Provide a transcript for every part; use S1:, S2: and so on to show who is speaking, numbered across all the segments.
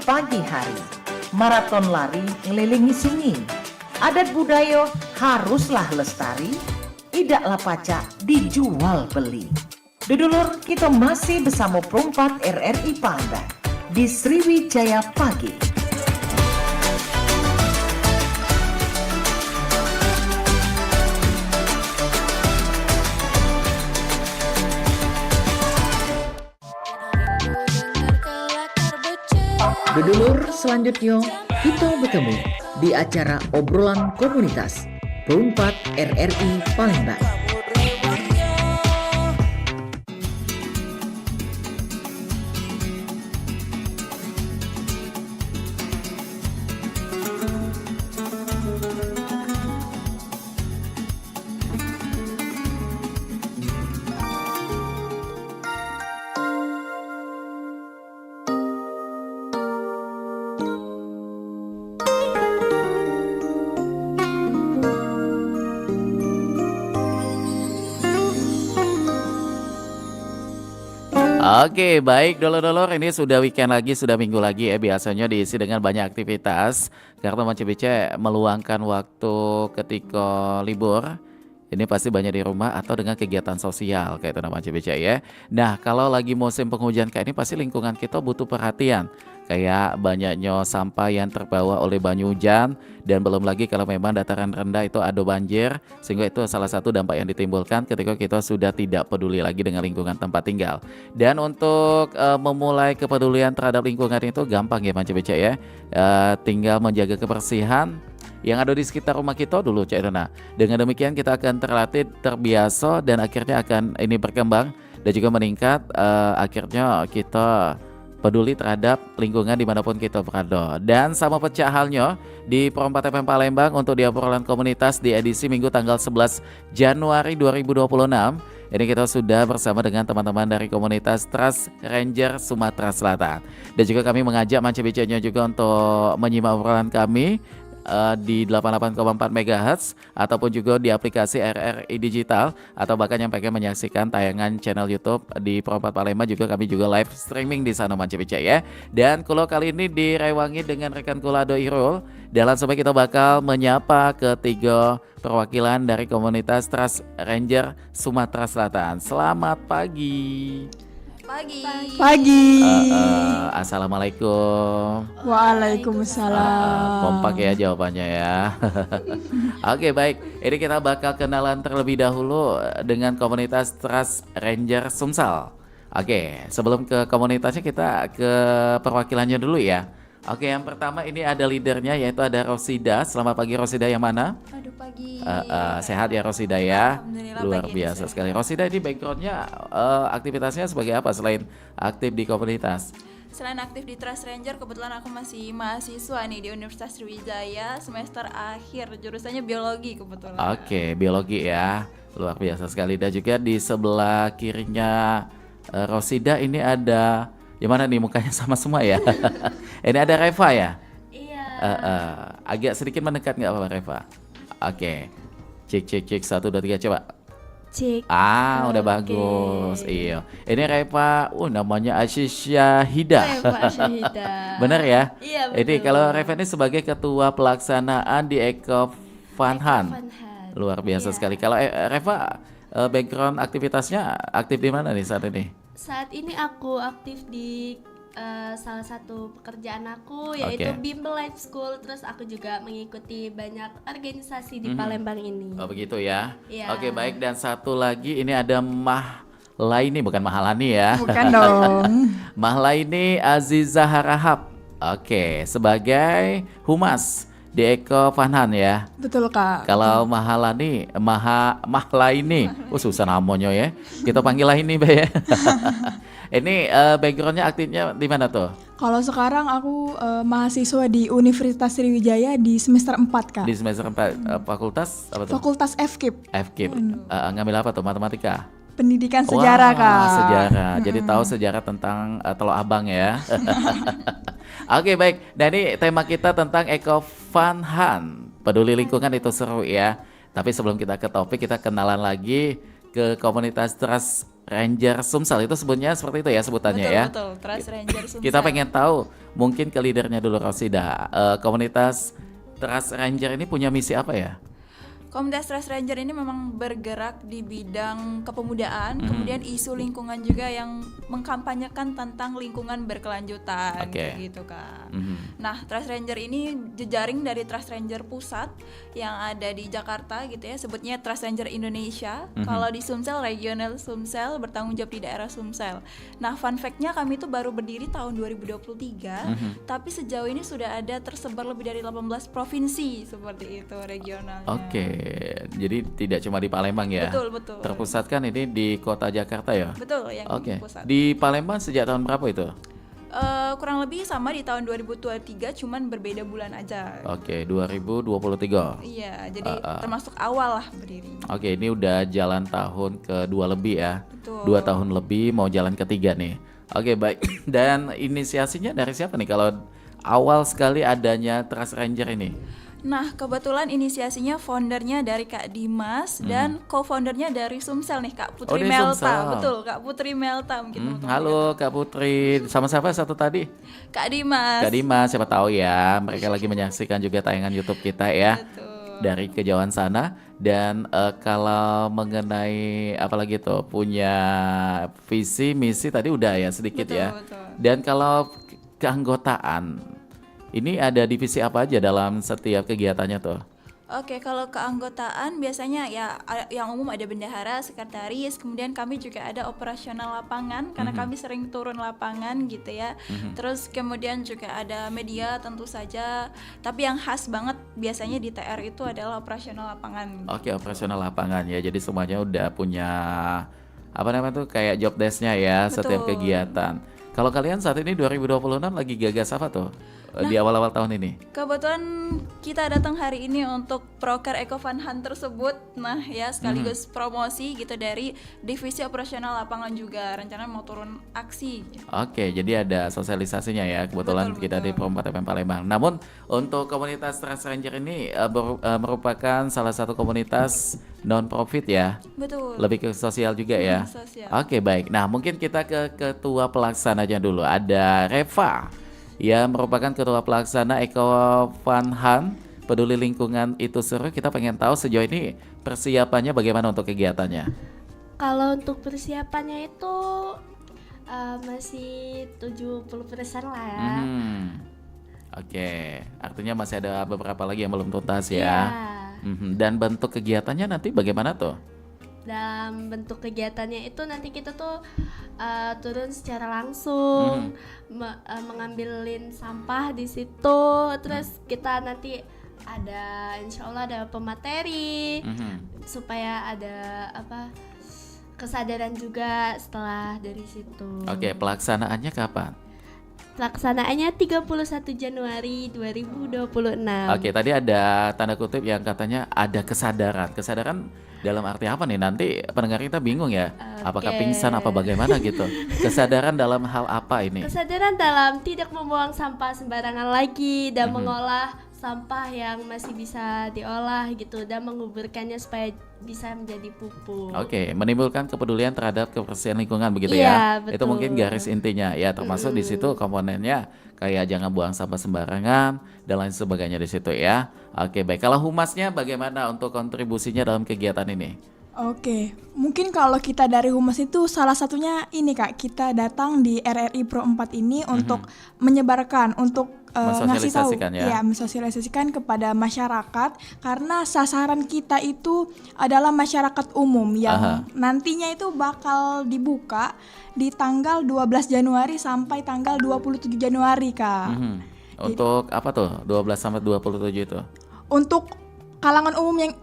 S1: pagi hari. Maraton lari ngelilingi sungai. Adat budaya haruslah lestari. Idaklah pacak dijual beli. Dudulur, kita masih bersama Perumpat RRI Palembang di Sriwijaya Pagi. Dudulur, selanjutnya kita bertemu di acara obrolan komunitas Perumpat RRI Palembang.
S2: Oke, baik dulur-dulur, ini sudah weekend lagi, sudah minggu lagi ya. Biasanya diisi dengan banyak aktivitas karena Teman CBC meluangkan waktu ketika libur. Ini pasti banyak di rumah atau dengan kegiatan sosial kayak itu Teman CBC ya. Nah, kalau lagi musim penghujan kayak ini pasti lingkungan kita butuh perhatian. Kayak banyaknya sampah yang terbawa oleh banyu hujan, dan belum lagi kalau memang dataran rendah itu ada banjir, sehingga itu salah satu dampak yang ditimbulkan ketika kita sudah tidak peduli lagi dengan lingkungan tempat tinggal. Dan untuk memulai kepedulian terhadap lingkungan itu gampang ya Teman CBC ya. Tinggal menjaga kebersihan yang ada di sekitar rumah kita dulu Cak Rena. Dengan demikian kita akan terlatih, terbiasa, dan akhirnya akan ini berkembang dan juga meningkat. Akhirnya kita peduli terhadap lingkungan dimanapun kita berada. Dan sama pecah halnya di Perumpat FM Palembang untuk di obrolan komunitas di edisi Minggu tanggal 11 Januari 2026. Ini kita sudah bersama dengan teman-teman dari komunitas Trust Ranger Sumatera Selatan. Dan juga kami mengajak mancebecanya juga untuk menyimak obrolan kami di 88,4 MHz ataupun juga di aplikasi RRI Digital, atau bahkan yang pengen menyaksikan tayangan channel YouTube di Perumpat Palembang juga kami juga live streaming di sana Teman CBC ya. Dan kulo kali ini direwangi dengan rekan kula Ado Irul. Dan langsung kita bakal menyapa ketiga perwakilan dari komunitas Trust Ranger Sumatera Selatan. Selamat pagi.
S3: Pagi.
S2: Assalamualaikum.
S3: Waalaikumsalam.
S2: Kompak ya jawabannya ya. Oke, baik. Ini kita bakal kenalan terlebih dahulu dengan komunitas Trust Ranger Sumsel. Oke, sebelum ke komunitasnya kita ke perwakilannya dulu ya. Oke, yang pertama ini ada leadernya yaitu ada Rosida. Selamat pagi Rosida, yang mana?
S3: Aduh, pagi.
S2: Sehat ya Rosida ya.
S3: Alhamdulillah,
S2: Luar
S3: pagi
S2: biasa
S3: ini
S2: sekali. Rosida ini backgroundnya aktivitasnya sebagai apa selain aktif di komunitas?
S3: Selain aktif di Trust Ranger, kebetulan aku masih mahasiswa nih di Universitas Sriwijaya semester akhir, jurusannya biologi kebetulan.
S2: Oke, biologi ya. Luar biasa sekali. Dan juga di sebelah kirinya Rosida ini ada, gimana nih mukanya sama semua ya? Ini ada Reva ya?
S3: Iya.
S2: Agak sedikit mendekat nggak apa-apa Reva? Oke. Cek 1 2 3 coba.
S3: Cek.
S2: Udah bagus. Iya. Ini Reva, namanya Asyahida.
S3: Reva Syahida.
S2: Bener ya?
S3: Iya, betul.
S2: Ini kalau Reva ini sebagai ketua pelaksanaan di Eko Funhan. Luar biasa sekali. Kalau Reva background aktivitasnya aktif di mana nih saat ini?
S4: Saat ini aku aktif di salah satu pekerjaan aku yaitu Bimbel Life School. Terus aku juga mengikuti banyak organisasi di Palembang ini.
S2: Oh begitu ya?
S4: Iya.
S2: Oke, baik. Dan satu lagi ini ada Mahlaini, bukan Mahalani ya?
S5: Bukan dong.
S2: Mahlaini Aziza Harahap. Oke, sebagai humas di Eko Funhan ya.
S5: Betul Kak.
S2: Kalau Mahlaini, susah namanya ya. Kita panggil lah ini, Mbak ya. Ini backgroundnya aktifnya di mana tuh?
S5: Kalau sekarang aku mahasiswa di Universitas Sriwijaya di semester 4 Kak.
S2: Di semester 4 fakultas apa tuh?
S5: Fakultas FKIP.
S2: FKIP. Ngambil apa tuh? Matematika?
S5: Pendidikan sejarah Kak.
S2: Sejarah. Jadi tahu sejarah tentang Teluk Abang ya. Oke, baik. Dan ini tema kita tentang Eko Funhan. Peduli lingkungan itu seru ya. Tapi sebelum kita ke topik, kita kenalan lagi ke komunitas Trust Ranger Sumsel, itu sebutnya seperti itu ya sebutannya
S3: Betul,
S2: ya.
S3: betul, Trust Ranger Sumsel.
S2: Kita pengen tahu, mungkin ke leadernya dulu Rosida, komunitas Trust Ranger ini punya misi apa ya?
S3: Komunitas Trust Ranger ini memang bergerak di bidang kepemudaan, kemudian isu lingkungan juga yang mengkampanyekan tentang lingkungan berkelanjutan,
S2: Oke.
S3: kayak gitu kan. Nah, Trust Ranger ini jejaring dari Trust Ranger pusat yang ada di Jakarta gitu ya, sebutnya Trust Ranger Indonesia. Kalau di Sumsel, regional Sumsel bertanggung jawab di daerah Sumsel. Nah, fun fact-nya kami itu baru berdiri tahun 2023, tapi sejauh ini sudah ada tersebar lebih dari 18 provinsi seperti itu regionalnya.
S2: Oke, jadi tidak cuma di Palembang ya?
S3: Betul, betul.
S2: Terpusatkan ini di kota Jakarta ya?
S3: Betul, yang
S2: Oke,
S3: pusat.
S2: di Palembang sejak tahun berapa itu?
S3: Kurang lebih sama di tahun 2023, cuman berbeda bulan aja.
S2: Oke, 2023.
S3: Iya, jadi termasuk awal lah berdiri.
S2: Oke, ini udah jalan tahun kedua lebih ya.
S3: Betul.
S2: 2 tahun lebih mau jalan ketiga nih. Oke, baik. Dan inisiasinya dari siapa nih kalau awal sekali adanya Trust Ranger ini?
S3: Nah, kebetulan inisiasinya foundernya dari Kak Dimas dan co-foundernya dari Sumsel nih, Kak Putri
S2: dari
S3: Melta.
S2: Sumsel.
S3: Betul, Kak Putri Melta mungkin teman-teman
S2: Halo Kak Putri, sama siapa satu tadi?
S3: dengar. Kak Dimas.
S2: Kak Dimas, siapa tahu ya mereka lagi menyaksikan juga tayangan YouTube kita ya.
S3: Betul.
S2: Dari kejauhan sana. Dan kalau mengenai apalagi tuh punya visi misi tadi udah ya sedikit
S3: Betul,
S2: ya.
S3: betul.
S2: Dan kalau keanggotaan ini ada divisi apa aja dalam setiap kegiatannya tuh?
S3: Oke, kalau keanggotaan biasanya ya yang umum ada bendahara, sekretaris, kemudian kami juga ada operasional lapangan karena kami sering turun lapangan gitu ya. Terus kemudian juga ada media tentu saja, tapi yang khas banget biasanya di TR itu adalah operasional lapangan.
S2: Oke, operasional lapangan ya. Jadi semuanya udah punya apa namanya tuh kayak job desk-nya ya setiap
S3: Betul.
S2: kegiatan. Kalau kalian saat ini 2026 lagi gagas apa tuh di awal-awal tahun ini?
S3: Kebetulan kita datang hari ini untuk proker Eco Fun Hunt tersebut. Nah ya sekaligus promosi gitu dari divisi operasional lapangan juga. Rencana mau turun aksi.
S2: Oke, jadi ada sosialisasinya ya. Kebetulan
S3: Betul,
S2: kita di
S3: betul.
S2: Pro 4 FM Palembang. Namun untuk komunitas Trust Ranger ini merupakan salah satu komunitas non-profit ya.
S3: Betul.
S2: Lebih ke sosial juga ya.
S3: Sosial.
S2: Oke, baik. Nah, mungkin kita ke ketua pelaksananya dulu. Ada Reva yang merupakan ketua pelaksana Eco Fun Hunt Peduli Lingkungan Itu Seru. Kita pengen tahu sejauh ini persiapannya bagaimana untuk kegiatannya.
S4: Kalau untuk persiapannya itu masih 70% lah ya.
S2: Oke, artinya masih ada beberapa lagi yang belum tuntas
S4: Iya.
S2: ya. Dan bentuk kegiatannya nanti bagaimana tuh?
S4: Dalam bentuk kegiatannya itu nanti kita tuh turun secara langsung, mengambilin sampah di situ, terus kita nanti ada, insya Allah ada pemateri, supaya ada kesadaran juga setelah dari situ.
S2: Oke, pelaksanaannya kapan?
S4: Pelaksanaannya 31 Januari 2026.
S2: Oke, tadi ada tanda kutip yang katanya ada kesadaran. Kesadaran dalam arti apa nih? Nanti pendengar kita bingung ya. Apakah
S4: Oke.
S2: pingsan apa bagaimana gitu? Kesadaran dalam hal apa ini?
S4: Kesadaran dalam tidak membuang sampah sembarangan lagi dan mengolah sampah yang masih bisa diolah gitu dan menguburkannya supaya bisa menjadi pupuk.
S2: Oke, menimbulkan kepedulian terhadap kebersihan lingkungan begitu
S4: Iya,
S2: ya. Itu
S4: betul.
S2: mungkin garis intinya ya, termasuk di situ komponennya kayak jangan buang sampah sembarangan dan lain sebagainya di situ ya. Oke, baik. Kalau humasnya bagaimana untuk kontribusinya dalam kegiatan ini?
S5: Oke, mungkin kalau kita dari Humas itu salah satunya ini Kak, kita datang di RRI Pro 4 ini untuk menyebarkan, untuk ngasih tahu,
S2: Mensosialisasikan ya?
S5: mensosialisasikan kepada masyarakat karena sasaran kita itu adalah masyarakat umum yang nantinya itu bakal dibuka di tanggal 12 Januari sampai tanggal 27 Januari Kak.
S2: Untuk apa tuh? 12 sampai 27 itu.
S5: Untuk kalangan umum yang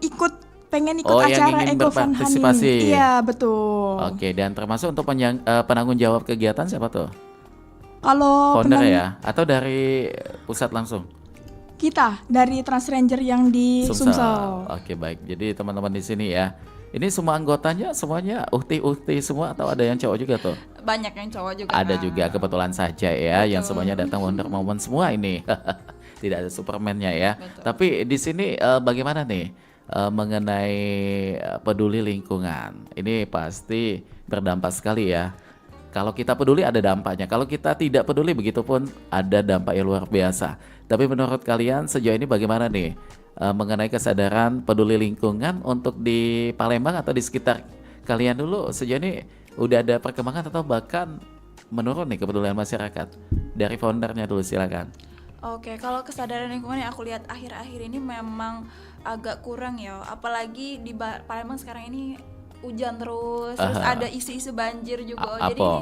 S5: pengen ikut
S2: Oh, yang
S5: acara
S2: ingin
S5: Eco Fun Hunt
S2: berpartisipasi.
S5: ini. Iya, betul.
S2: Oke, dan termasuk untuk penanggung jawab kegiatan siapa tuh?
S5: Kalau
S2: Founder ya? Atau dari pusat langsung?
S5: kita dari Trans Ranger yang di Sumsel.
S2: Oke, baik. Jadi teman-teman di sini ya. Ini semua anggotanya semuanya uhti-uhti semua atau ada yang cowok juga tuh?
S3: Banyak yang cowok juga.
S2: Ada
S3: Kak.
S2: juga kebetulan saja ya yang semuanya datang Wonder Woman semua ini. Tidak ada Superman-nya ya.
S3: Betul.
S2: Tapi di sini bagaimana nih? mengenai peduli lingkungan. Ini pasti berdampak sekali ya. Kalau kita peduli ada dampaknya. Kalau kita tidak peduli begitupun ada dampak yang luar biasa. Tapi menurut kalian sejauh ini bagaimana nih mengenai kesadaran peduli lingkungan untuk di Palembang atau di sekitar kalian dulu? Sejauh ini udah ada perkembangan atau bahkan menurun nih kepedulian masyarakat? Dari foundernya dulu silakan.
S3: Oke, kalau kesadaran lingkungan yang aku lihat akhir-akhir ini memang agak kurang ya. Apalagi di Palembang sekarang ini hujan terus ada isu-isu banjir juga. Jadi ini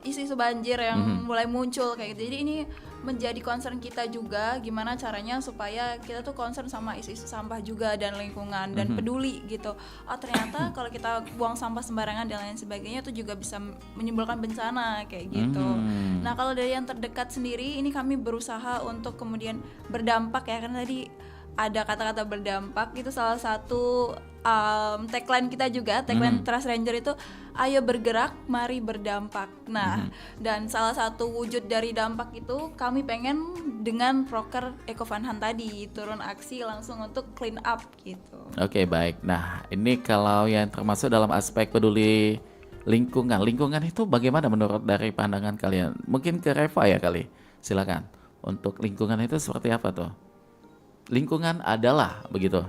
S3: isu-isu banjir yang mulai muncul kayak gitu. Jadi ini menjadi concern kita juga, gimana caranya supaya kita tuh concern sama isu-isu sampah juga dan lingkungan dan peduli gitu. Oh ternyata kalau kita buang sampah sembarangan dan lain sebagainya itu juga bisa menimbulkan bencana kayak gitu. Nah kalau dari yang terdekat sendiri ini kami berusaha untuk kemudian berdampak ya, karena tadi ada kata-kata berdampak itu salah satu tagline kita juga, tagline Trust Ranger itu ayo bergerak, mari berdampak. Nah, dan salah satu wujud dari dampak itu kami pengen dengan proker Eco Fun Hunt tadi turun aksi langsung untuk clean up gitu.
S2: Oke, baik. Nah, ini kalau yang termasuk dalam aspek peduli lingkungan. Lingkungan itu bagaimana menurut dari pandangan kalian? Mungkin ke Reva ya kali. Silakan. Untuk lingkungan itu seperti apa tuh? Lingkungan adalah begitu.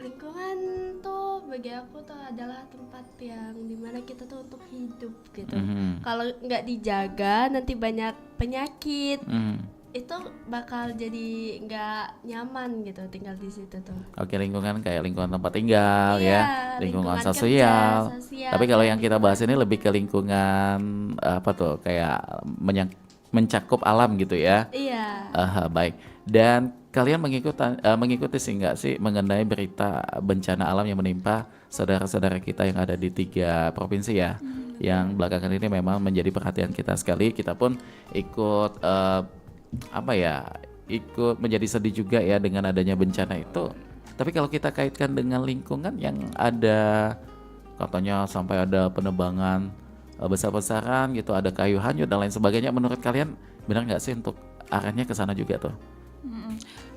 S4: Lingkungan tuh bagi aku tuh adalah tempat yang dimana kita tuh untuk hidup gitu. Kalau nggak dijaga nanti banyak penyakit. Itu bakal jadi nggak nyaman gitu tinggal di situ tuh.
S2: Oke, lingkungan kayak lingkungan tempat tinggal
S4: Iya,
S2: ya, lingkungan
S4: kerja,
S2: sosial.
S4: sosial.
S2: Tapi kalau yang kita bahas ini lebih ke lingkungan apa tuh? Kayak mencakup alam gitu ya.
S4: Iya.
S2: Baik. Dan kalian mengikuti sih nggak sih mengenai berita bencana alam yang menimpa saudara-saudara kita yang ada di 3 provinsi ya, yang belakangan ini memang menjadi perhatian kita sekali. Kita pun ikut ikut menjadi sedih juga ya dengan adanya bencana itu. Tapi kalau kita kaitkan dengan lingkungan yang ada katanya sampai ada penebangan besar-besaran gitu, ada kayu hanyut dan lain sebagainya, menurut kalian benar nggak sih untuk arahnya ke sana juga tuh?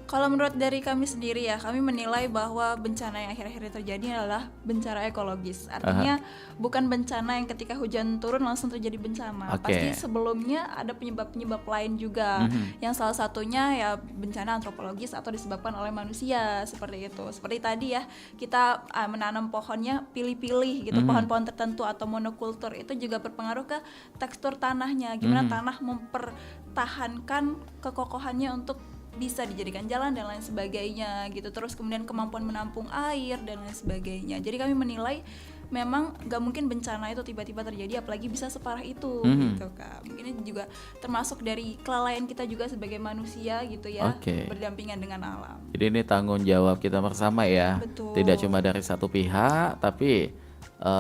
S3: Kalau menurut dari kami sendiri ya, kami menilai bahwa bencana yang akhir-akhir ini terjadi adalah bencana ekologis. Artinya bukan bencana yang ketika hujan turun langsung terjadi bencana. Pasti sebelumnya ada penyebab-penyebab lain juga. Yang salah satunya ya bencana antropologis atau disebabkan oleh manusia seperti itu. Seperti tadi ya, kita menanam pohonnya pilih-pilih gitu, pohon-pohon tertentu atau monokultur itu juga berpengaruh ke tekstur tanahnya. Gimana tanah mempertahankan kekokohannya untuk bisa dijadikan jalan dan lain sebagainya gitu. Terus kemudian kemampuan menampung air dan lain sebagainya. Jadi kami menilai memang gak mungkin bencana itu tiba-tiba terjadi, apalagi bisa separah itu gitu Kak. Mungkin ini juga termasuk dari kelalaian kita juga sebagai manusia gitu ya, berdampingan dengan alam. Jadi
S2: ini tanggung jawab kita bersama ya.
S3: Betul.
S2: Tidak cuma dari satu pihak, tapi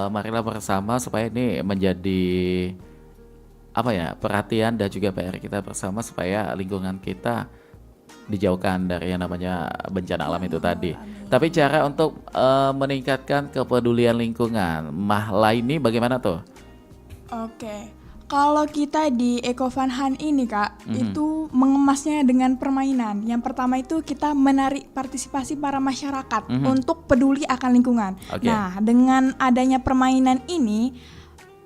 S2: marilah bersama supaya ini menjadi perhatian dan juga PR kita bersama supaya lingkungan kita dijauhkan dari yang namanya bencana alam itu tadi. Tapi cara untuk meningkatkan kepedulian lingkungan, Mahlaini bagaimana tuh?
S5: Oke, kalau kita di Eco Fun Hunt ini Kak, itu mengemasnya dengan permainan. Yang pertama itu kita menarik partisipasi para masyarakat untuk peduli akan lingkungan. Nah, dengan adanya permainan ini,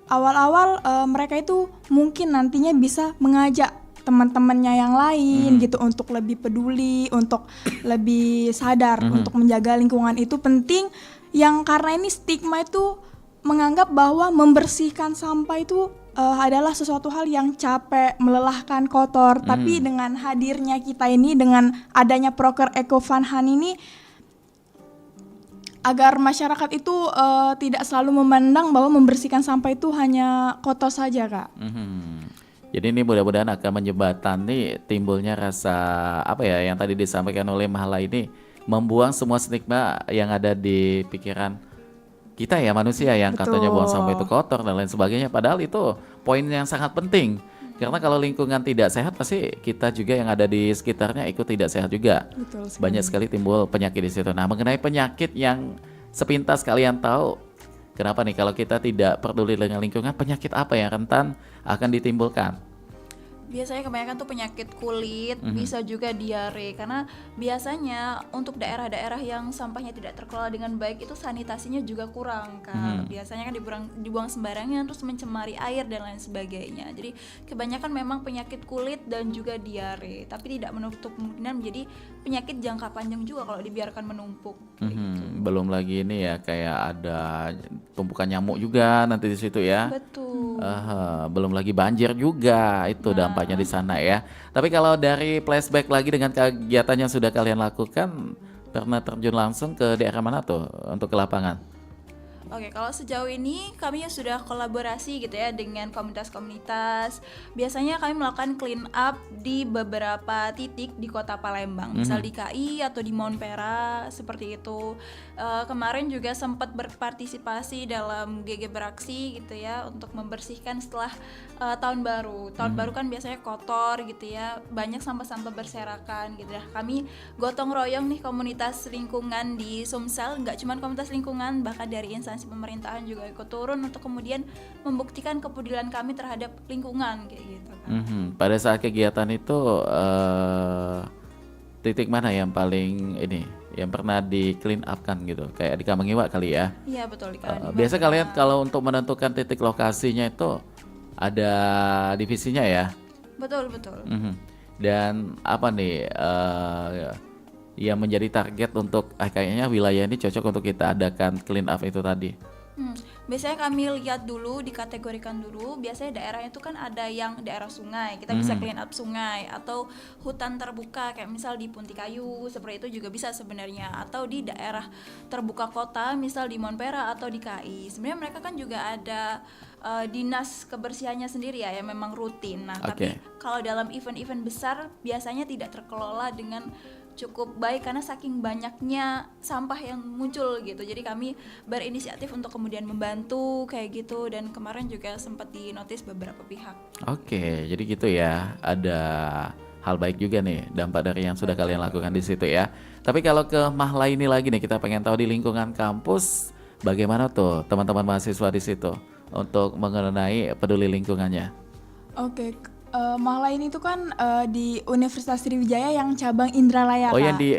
S5: awal-awal mereka itu mungkin nantinya bisa mengajak teman-temannya yang lain gitu untuk lebih peduli, untuk lebih sadar untuk menjaga lingkungan itu penting. Yang karena ini stigma itu menganggap bahwa membersihkan sampah itu adalah sesuatu hal yang capek, melelahkan, kotor. Tapi dengan hadirnya kita ini, dengan adanya proker Eco Fun Hunt ini, agar masyarakat itu tidak selalu memandang bahwa membersihkan sampah itu hanya kotor saja Kak.
S2: Jadi ini mudah-mudahan akan menjembatani timbulnya rasa yang tadi disampaikan oleh Mahlaini, membuang semua stigma yang ada di pikiran kita ya manusia yang katanya buang sampah itu kotor dan lain sebagainya. Padahal itu poin yang sangat penting. Karena kalau lingkungan tidak sehat pasti kita juga yang ada di sekitarnya ikut tidak sehat juga. Banyak sekali timbul penyakit di situ. Nah, mengenai penyakit yang sepintas kalian tahu, kenapa nih kalau kita tidak peduli dengan lingkungan, penyakit apa yang rentan akan ditimbulkan?
S3: Biasanya kebanyakan tuh penyakit kulit, bisa juga diare, karena biasanya untuk daerah-daerah yang sampahnya tidak terkelola dengan baik itu sanitasinya juga kurang kan. Biasanya kan dibuang sembarangan terus mencemari air dan lain sebagainya. Jadi kebanyakan memang penyakit kulit dan juga diare, tapi tidak menutup kemungkinan menjadi penyakit jangka panjang juga kalau dibiarkan menumpuk. Gitu.
S2: Belum lagi ini ya kayak ada tumpukan nyamuk juga nanti di situ ya.
S3: Betul.
S2: Belum lagi banjir juga itu dampaknya di sana ya. Tapi kalau dari flashback lagi dengan kegiatan yang sudah kalian lakukan, pernah terjun langsung ke daerah mana tuh untuk ke lapangan?
S3: Oke, kalau sejauh ini kami sudah kolaborasi gitu ya dengan komunitas-komunitas. Biasanya kami melakukan clean up di beberapa titik di Kota Palembang, misal di KI atau di Monpera seperti itu. Kemarin juga sempat berpartisipasi dalam GG Beraksi gitu ya untuk membersihkan setelah tahun baru. Tahun baru kan biasanya kotor gitu ya, banyak sampah-sampah berserakan gitu ya. Kami gotong royong nih komunitas lingkungan di Sumsel, nggak cuma komunitas lingkungan, bahkan dari instansi pemerintahan juga ikut turun untuk kemudian membuktikan kepedulian kami terhadap lingkungan kayak gitu kan.
S2: Pada saat kegiatan itu titik mana yang paling ini yang pernah di clean up kan gitu kayak di Kamangiwa kali ya?
S3: Iya betul di Kamangiwa.
S2: Biasa kalian kalau untuk menentukan titik lokasinya itu ada divisinya ya?
S3: Betul.
S2: Dan apa nih yang menjadi target untuk kayaknya wilayah ini cocok untuk kita adakan clean up itu tadi?
S3: Biasanya kami lihat dulu, dikategorikan dulu. Biasanya daerahnya itu kan ada yang daerah sungai, kita bisa clean up sungai, atau hutan terbuka kayak misal di Puntikayu, seperti itu juga bisa sebenarnya, atau di daerah terbuka kota, misal di Monpera atau di KI. Sebenarnya mereka kan juga ada dinas kebersihannya sendiri ya yang memang rutin. Nah, tapi kalau dalam event-event besar biasanya tidak terkelola dengan cukup baik karena saking banyaknya sampah yang muncul gitu. Jadi kami berinisiatif untuk kemudian membantu kayak gitu, dan kemarin juga sempat dinotis beberapa pihak.
S2: Oke, jadi gitu ya. Ada hal baik juga nih dampak dari yang sudah kalian lakukan di situ ya. Tapi kalau ke Mahla ini lagi nih, kita pengen tahu di lingkungan kampus bagaimana tuh teman-teman mahasiswa di situ untuk mengenai peduli lingkungannya.
S5: Oke, Mahla ini tuh kan di Universitas Sriwijaya yang cabang Indralaya.
S2: Oh, yang di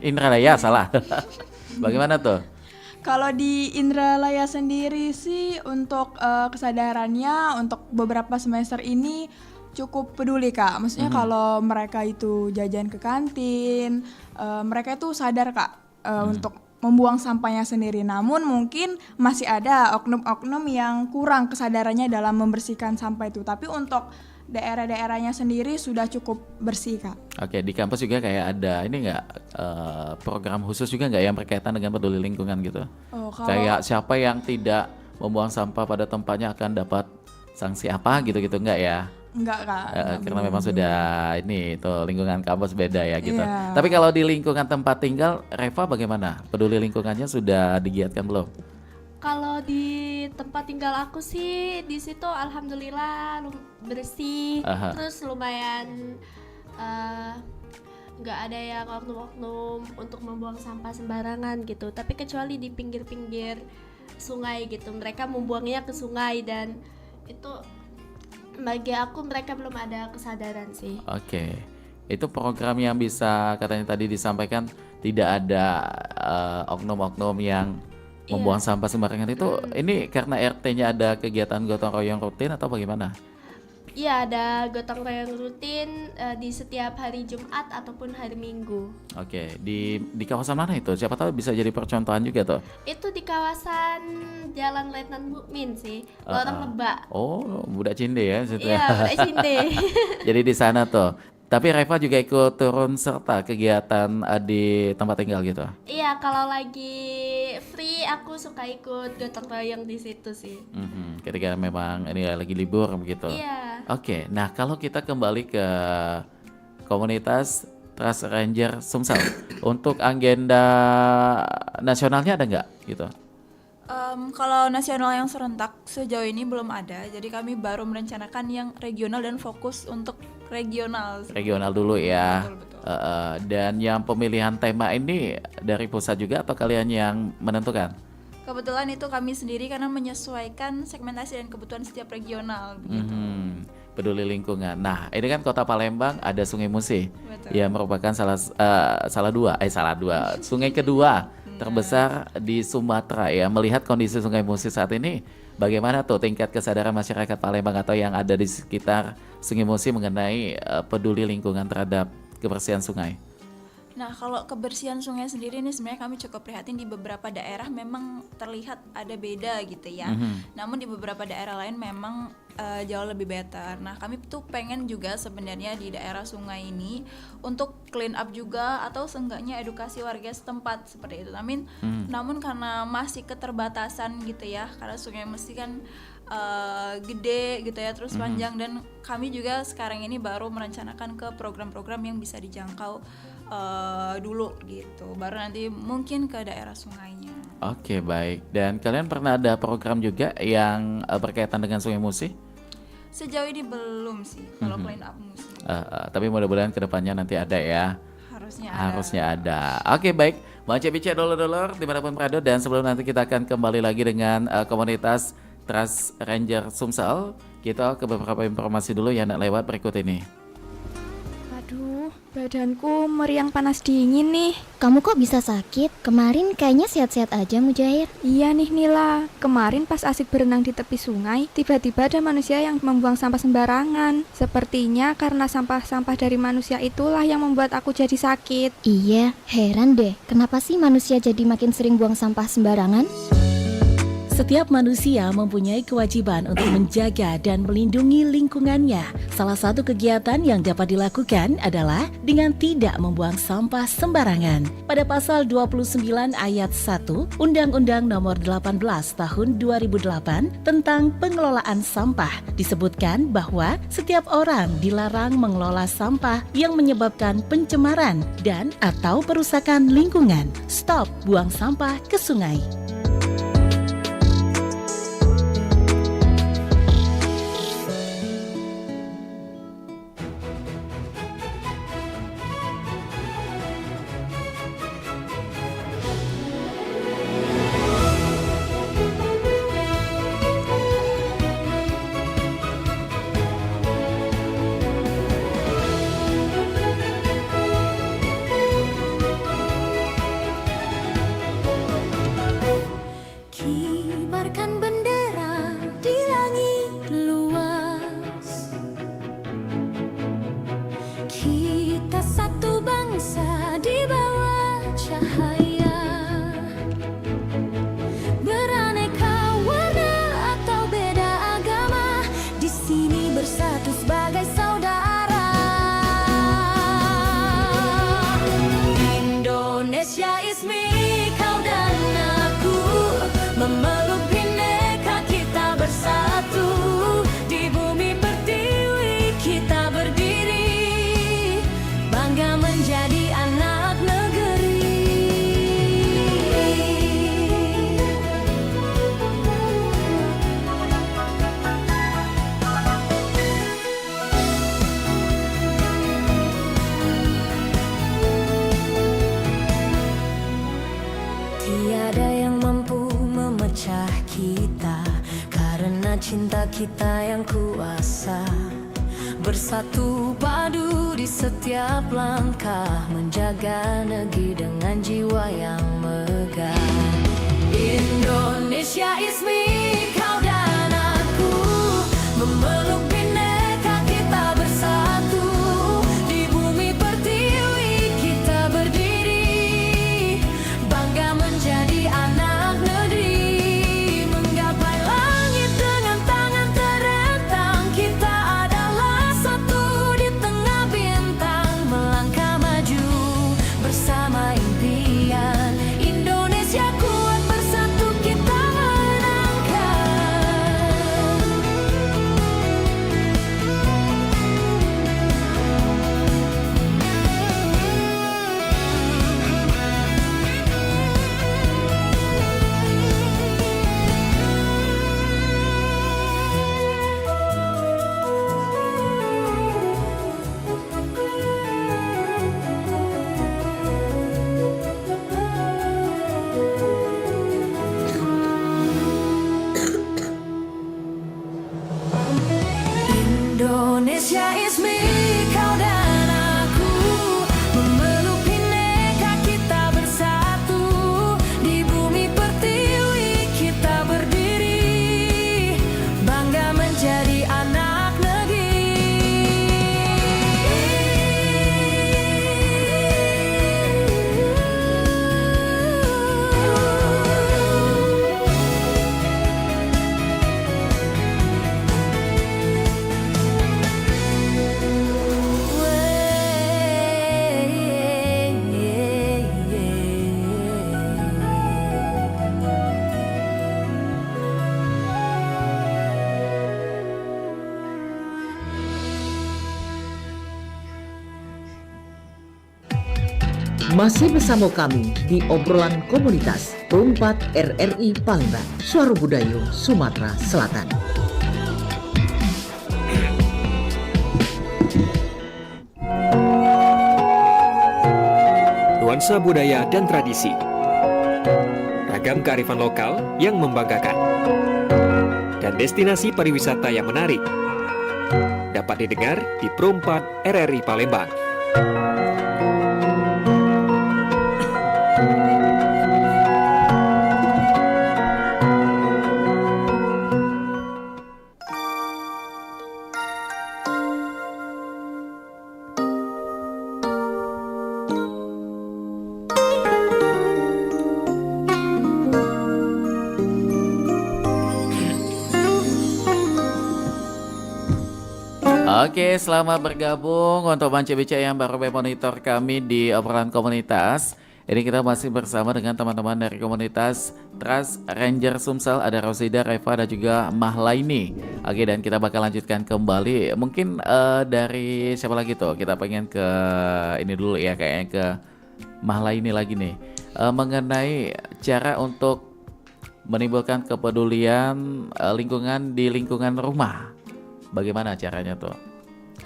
S2: Indralaya salah. Bagaimana tuh?
S5: Kalau di Indralaya sendiri sih untuk kesadarannya untuk beberapa semester ini cukup peduli Kak. Maksudnya kalau mereka itu jajan ke kantin, mereka itu sadar Kak untuk membuang sampahnya sendiri. Namun mungkin masih ada oknum-oknum yang kurang kesadarannya dalam membersihkan sampah itu. Tapi untuk daerah-daerahnya sendiri sudah cukup bersih Kak.
S2: Oke, di kampus juga kayak ada ini nggak program khusus juga nggak yang berkaitan dengan peduli lingkungan gitu? Kayak siapa yang tidak membuang sampah pada tempatnya akan dapat sanksi apa gitu-gitu nggak ya?
S5: Enggak Kak.
S2: Karena memang sudah ini tuh lingkungan kampus beda ya gitu.
S5: Iya.
S2: Tapi kalau di lingkungan tempat tinggal, Reva bagaimana? Peduli lingkungannya sudah digiatkan belum?
S4: Kalau di tempat tinggal aku sih di situ alhamdulillah bersih. Terus lumayan nggak ada yang oknum-oknum untuk membuang sampah sembarangan gitu. Tapi kecuali di pinggir-pinggir sungai gitu, mereka membuangnya ke sungai, dan itu bagi aku mereka belum ada kesadaran sih.
S2: Oke. Itu program yang bisa katanya tadi disampaikan tidak ada oknum-oknum yang membuang sampah sembarangan itu. Ini karena RT-nya ada kegiatan gotong royong rutin atau bagaimana?
S4: Iya, ada gotong royong rutin di setiap hari Jumat ataupun hari Minggu.
S2: Oke, di kawasan mana itu? Siapa tahu bisa jadi percontohan juga tuh.
S4: Itu di kawasan Jalan Letnan Mukmin sih, Lorong Lebak.
S2: Oh, Budak Cinde ya situ.
S4: Iya, Budak Cinde.
S2: Jadi di sana tuh. Tapi Reva juga ikut turun serta kegiatan di tempat tinggal gitu.
S4: Iya, kalau lagi free aku suka ikut gotong royong di situ sih.
S2: Ketika memang ini lagi libur begitu.
S4: Iya.
S2: Oke, nah kalau kita kembali ke komunitas Trust Ranger Sumsel, untuk agenda nasionalnya ada nggak gitu?
S3: Kalau nasional yang serentak sejauh ini belum ada, jadi kami baru merencanakan yang regional dan fokus untuk regional.
S2: Regional dulu ya.
S3: Betul.
S2: Dan yang pemilihan tema ini dari pusat juga atau kalian yang menentukan?
S3: Kebetulan itu kami sendiri karena menyesuaikan segmentasi dan kebutuhan setiap regional begitu.
S2: peduli lingkungan. Nah, ini kan Kota Palembang ada Sungai Musi.
S3: Betul.
S2: Ya, merupakan salah dua sungai kedua terbesar di Sumatera ya. Melihat kondisi Sungai Musi saat ini, bagaimana tuh tingkat kesadaran masyarakat Palembang atau yang ada di sekitar Sungai Musi mengenai peduli lingkungan terhadap kebersihan sungai?
S3: Nah, kalau kebersihan sungai sendiri ini sebenarnya kami cukup prihatin. Di beberapa daerah memang terlihat ada beda gitu ya. Namun di beberapa daerah lain memang jauh lebih better. Nah, kami tuh pengen juga sebenarnya di daerah sungai ini untuk clean up juga atau seenggaknya edukasi warga setempat seperti itu. Namun karena masih keterbatasan gitu ya, karena sungai mesti kan gede gitu ya, terus panjang, dan kami juga sekarang ini baru merencanakan ke program-program yang bisa dijangkau dulu gitu, baru nanti mungkin ke daerah sungainya.
S2: Oke, baik. Dan kalian pernah ada program juga yang berkaitan dengan Sungai Musi?
S3: Sejauh ini belum sih kalau clean up musi.
S2: Tapi mudah-mudahan kedepannya nanti ada ya.
S3: Harusnya
S2: ada. Oke, baik. Mau bicara dulur-dulur dimanapun berada, dan sebelum nanti kita akan kembali lagi dengan komunitas Trust Ranger Sumsel, kita ke beberapa informasi dulu yang lewat berikut ini.
S6: Aduh, badanku meriang panas dingin nih.
S7: Kamu kok bisa sakit? Kemarin kayaknya sehat-sehat aja, Mujair.
S6: Iya nih Nila, kemarin pas asik berenang di tepi sungai, tiba-tiba ada manusia yang membuang sampah sembarangan. Sepertinya karena sampah-sampah dari manusia itulah yang membuat aku jadi sakit.
S7: Iya, heran deh, kenapa sih manusia jadi makin sering buang sampah sembarangan?
S8: Setiap manusia mempunyai kewajiban untuk menjaga dan melindungi lingkungannya. Salah satu kegiatan yang dapat dilakukan adalah dengan tidak membuang sampah sembarangan. Pada pasal 29 ayat 1 Undang-Undang Nomor 18 Tahun 2008 tentang pengelolaan sampah disebutkan bahwa setiap orang dilarang mengelola sampah yang menyebabkan pencemaran dan atau perusakan lingkungan. Stop buang sampah ke sungai.
S9: Cinta kita yang kuasa, bersatu padu di setiap langkah, menjaga negeri dengan jiwa yang megah. Indonesia is me, kau dan aku, memeluk bineka kita bersatu, di bumi pertiwi kita berdiri, bangga menjadi anak negeri.
S1: Masih bersama kami di obrolan komunitas Perumpat RRI Palembang, Suara Budaya Sumatera Selatan.
S10: Nuansa budaya dan tradisi, ragam kearifan lokal yang membanggakan, dan destinasi pariwisata yang menarik dapat didengar di Perumpat RRI Palembang.
S2: Oke, selamat bergabung untuk Banci-Bica yang baru monitor kami di obrolan komunitas. Ini kita masih bersama dengan teman-teman dari komunitas Trust Ranger Sumsel. Ada Rosida, Reva, dan juga Mahlaini. Oke, dan kita bakal lanjutkan kembali. Mungkin dari siapa lagi tuh? Kita pengen ke ini dulu ya, kayaknya ke Mahlaini lagi nih. Mengenai cara untuk menimbulkan kepedulian lingkungan di lingkungan rumah. Bagaimana caranya tuh?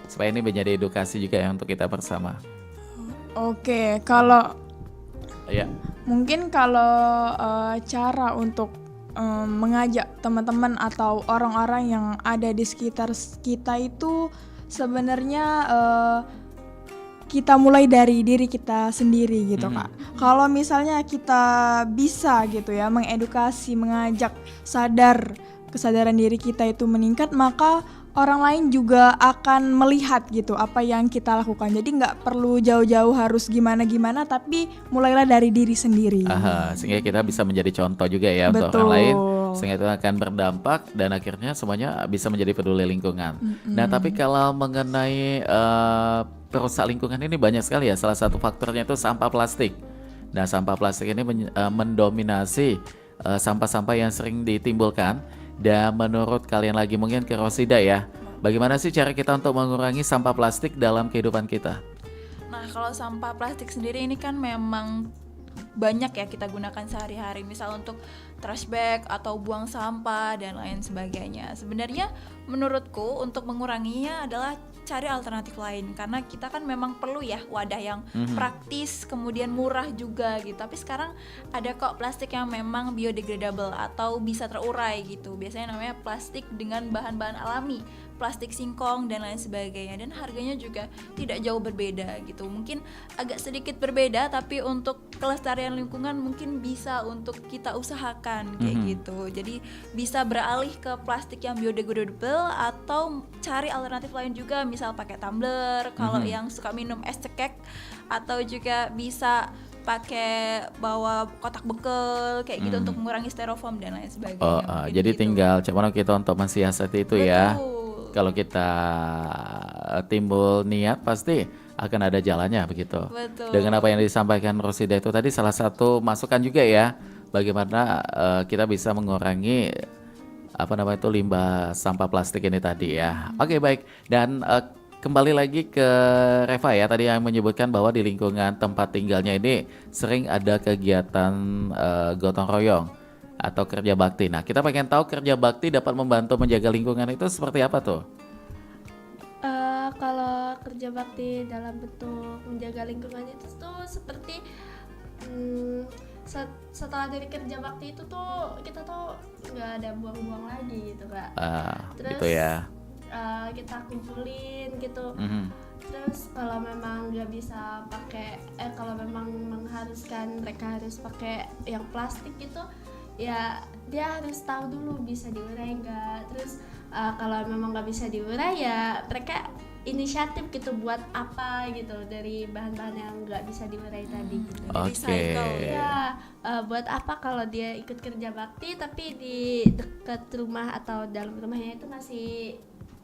S2: Supaya ini menjadi edukasi juga ya untuk kita bersama.
S5: Oke, kalau
S2: Ya.
S5: mungkin kalau cara untuk mengajak teman-teman atau orang-orang yang ada di sekitar kita itu sebenarnya kita mulai dari diri kita sendiri gitu Kak. Kalau misalnya kita bisa gitu ya mengedukasi, mengajak kesadaran diri kita itu meningkat, maka orang lain juga akan melihat gitu apa yang kita lakukan. Jadi nggak perlu jauh-jauh harus gimana-gimana, tapi mulailah dari diri sendiri.
S2: Sehingga kita bisa menjadi contoh juga ya untuk orang lain, sehingga itu akan berdampak dan akhirnya semuanya bisa menjadi peduli lingkungan. Nah, tapi kalau mengenai perusak lingkungan ini banyak sekali ya. Salah satu faktornya itu sampah plastik. Nah, sampah plastik ini mendominasi sampah-sampah yang sering ditimbulkan. Dan menurut kalian lagi, mungkin ke Rosida ya, bagaimana sih cara kita untuk mengurangi sampah plastik dalam kehidupan kita?
S3: Nah, kalau sampah plastik sendiri ini kan memang banyak ya kita gunakan sehari-hari, misal untuk trash bag atau buang sampah dan lain sebagainya. Sebenarnya menurutku untuk menguranginya adalah cari alternatif lain, karena kita kan memang perlu ya wadah yang praktis kemudian murah juga gitu. Tapi sekarang ada kok plastik yang memang biodegradable atau bisa terurai gitu. Biasanya namanya plastik dengan bahan-bahan alami, plastik singkong dan lain sebagainya, dan harganya juga tidak jauh berbeda gitu. Mungkin agak sedikit berbeda, tapi untuk kelestarian lingkungan mungkin bisa untuk kita usahakan kayak gitu. Jadi bisa beralih ke plastik yang biodegradable atau cari alternatif lain juga, misal pakai tumbler kalau yang suka minum es cekek, atau juga bisa pakai bawa kotak bekel kayak gitu untuk mengurangi styrofoam dan lain sebagainya.
S2: Jadi
S3: gitu.
S2: tinggal cuman kita untuk mensiasati itu. Betul. Ya. Kalau kita timbul niat pasti akan ada jalannya begitu.
S3: Betul.
S2: Dengan apa yang disampaikan Rosida itu tadi salah satu masukan juga ya, bagaimana kita bisa mengurangi limbah sampah plastik ini tadi ya. Oke, baik. Dan kembali lagi ke Reva ya, tadi yang menyebutkan bahwa di lingkungan tempat tinggalnya ini sering ada kegiatan gotong royong atau kerja bakti. Nah, kita pengen tahu kerja bakti dapat membantu menjaga lingkungan itu seperti apa tuh?
S4: Kalau kerja bakti dalam bentuk menjaga lingkungan itu tuh seperti setelah dari kerja bakti itu tuh kita tuh nggak ada buang-buang lagi gitu Kak. Terus
S2: gitu ya.
S4: Kita kumpulin gitu. Terus kalau memang nggak bisa pakai, kalau memang mengharuskan mereka harus pakai yang plastik gitu, ya dia harus tahu dulu bisa diurai nggak. Terus kalau memang nggak bisa diurai ya mereka inisiatif gitu buat apa gitu dari bahan-bahan yang nggak bisa diurai tadi gitu.
S2: Oke.
S4: Ya buat apa kalau dia ikut kerja bakti tapi di dekat rumah atau dalam rumahnya itu masih